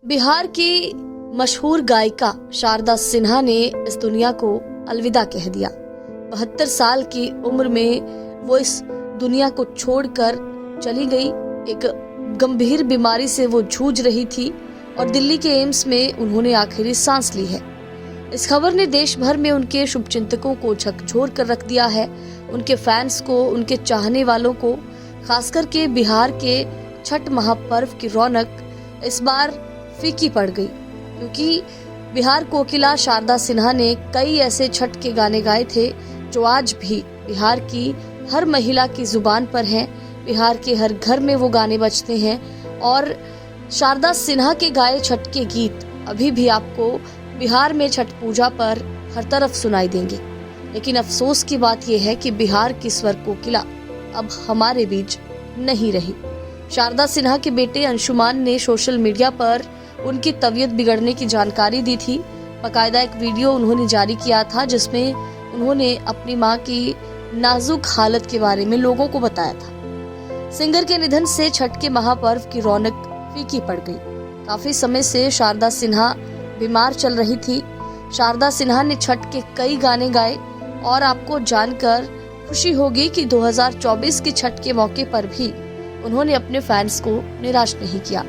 बिहार की मशहूर गायिका शारदा सिन्हा ने इस दुनिया को अलविदा कह दिया। 72 साल की उम्र में वो इस दुनिया को छोड़कर चली गई। एक गंभीर बीमारी से वो जूझ रही थी और दिल्ली के एम्स में उन्होंने आखिरी सांस ली है। इस खबर ने देश भर में उनके शुभचिंतकों को झकझोर कर रख दिया है। उनके फैंस को, उनके चाहने वालों को, खासकर के बिहार के छठ महापर्व की रौनक इस बार फीकी पड़ गई, क्योंकि बिहार कोकिला शारदा सिन्हा ने कई ऐसे छठ के गाने गाए थे जो आज भी बिहार की हर महिला की जुबान पर हैं। बिहार के हर घर में वो गाने बजते हैं और शारदा सिन्हा के गाए छठ के गीत अभी भी आपको बिहार में छठ पूजा पर हर तरफ सुनाई देंगे। लेकिन अफसोस की बात यह है कि बिहार की स्वर कोकिला अब हमारे बीच नहीं रही। शारदा सिन्हा के बेटे अंशुमान ने सोशल मीडिया पर उनकी तबीयत बिगड़ने की जानकारी दी थी। बाकायदा एक वीडियो उन्होंने जारी किया था जिसमें उन्होंने अपनी मां की नाजुक हालत के बारे में लोगों को बताया था। सिंगर के निधन से छठ के महापर्व की रौनक फीकी पड़ गई। काफी समय से शारदा सिन्हा बीमार चल रही थी। शारदा सिन्हा ने छठ के कई गाने गाए और आपको जानकर खुशी होगी कि 2024 की छठ के मौके पर भी उन्होंने अपने फैंस को निराश नहीं किया।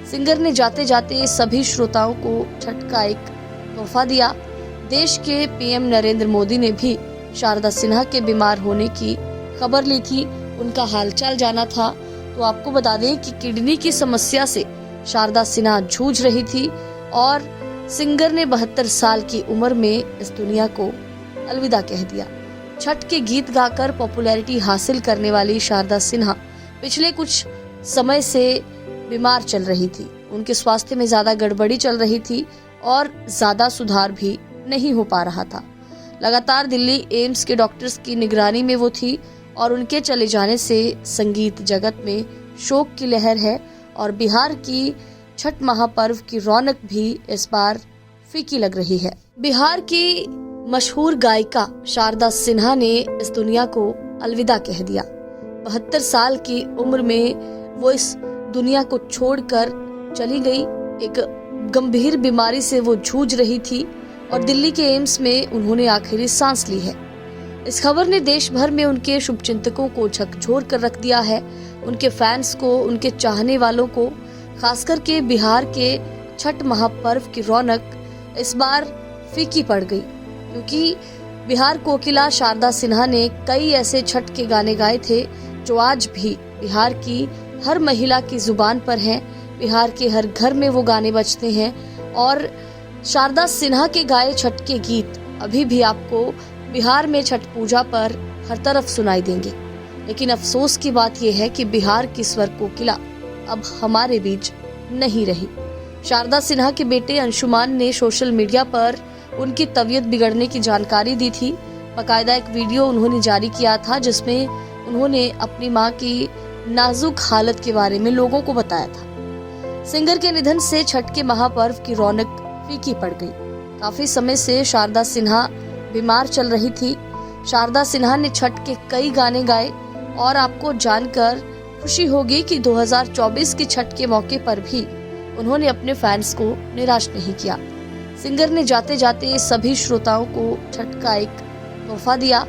सिंगर ने जाते जाते सभी श्रोताओं को छठ का एक तोहफा दिया। देश के पीएम नरेंद्र मोदी ने भी शारदा सिन्हा के बीमार होने की खबर ली थी, उनका हालचाल जाना था। तो आपको बता दें कि किडनी की समस्या से शारदा सिन्हा जूझ रही थी और सिंगर ने 72 साल की उम्र में इस दुनिया को अलविदा कह दिया। छठ के गीत गाकर पॉपुलैरिटी हासिल करने वाली शारदा सिन्हा पिछले कुछ समय से बीमार चल रही थी। उनके स्वास्थ्य में ज्यादा गड़बड़ी चल रही थी और ज्यादा सुधार भी नहीं हो पा रहा था। लगातार दिल्ली एम्स के डॉक्टर्स की निगरानी में वो थी और उनके चले जाने से संगीत जगत में शोक की लहर है और बिहार की छठ महापर्व की रौनक भी इस बार फीकी लग रही है। बिहार की मशहूर गायिका शारदा सिन्हा ने इस दुनिया को अलविदा कह दिया। 72 साल की उम्र में वो इस दुनिया को छोड़कर चली गई। एक गंभीर बीमारी से वो जूझ रही थी और दिल्ली के एम्स में उन्होंने आखिरी सांस ली है। इस खबर ने देश भर में उनके शुभचिंतकों को झकझोर कर रख दिया है। उनके फैंस को, उनके चाहने वालों को, खासकर के बिहार के छठ महापर्व की रौनक इस बार फीकी पड़ गई, क्योंकि बिहार कोकिला शारदा सिन्हा ने कई ऐसे छठ के गाने गाए थे जो आज भी बिहार की हर महिला की जुबान पर हैं। बिहार के हर घर में वो गाने बजते हैं और शारदा सिन्हा के गाए छठ के गीत अभी भी आपको बिहार में छठ पूजा पर हर तरफ सुनाई देंगे। लेकिन अफसोस की बात यह है कि बिहार की स्वर कोकिला अब हमारे बीच नहीं रही। शारदा सिन्हा के बेटे अंशुमान ने सोशल मीडिया पर उनकी तबीयत बिगड़ने की जानकारी दी थी। बाकायदा एक वीडियो उन्होंने जारी किया था जिसमें उन्होंने अपनी मां की नाजुक हालत के बारे में लोगों को बताया था। सिंगर के निधन से छठ के महापर्व की रौनक फीकी पड़ गई। काफी समय से शारदा सिन्हा बीमार चल रही थी। शारदा सिन्हा ने छठ के कई गाने गाए और आपको जानकर खुशी होगी कि 2024 की छठ के मौके पर भी उन्होंने अपने फैंस को निराश नहीं किया। सिंगर ने जाते जाते सभी श्रोताओं को छठ का एक तोहफा दिया।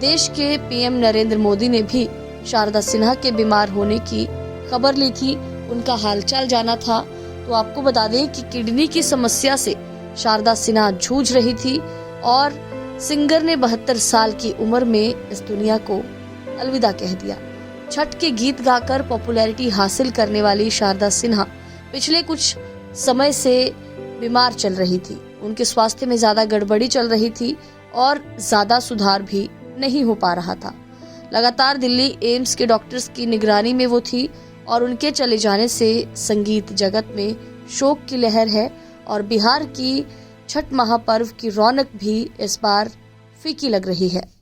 देश के पीएम नरेंद्र मोदी ने भी शारदा सिन्हा के बीमार होने की खबर ली थी, उनका हालचाल जाना था। तो आपको बता दें कि किडनी की समस्या से शारदा सिन्हा जूझ रही थी और सिंगर ने 72 साल की उम्र में इस दुनिया को अलविदा कह दिया। छठ के गीत गाकर पॉपुलैरिटी हासिल करने वाली शारदा सिन्हा पिछले कुछ समय से बीमार चल रही थी। उनके स्वास्थ्य में ज्यादा गड़बड़ी चल रही थी और ज्यादा सुधार भी नहीं हो पा रहा था। लगातार दिल्ली एम्स के डॉक्टर्स की निगरानी में वो थी और उनके चले जाने से संगीत जगत में शोक की लहर है और बिहार की छठ महापर्व की रौनक भी इस बार फीकी लग रही है।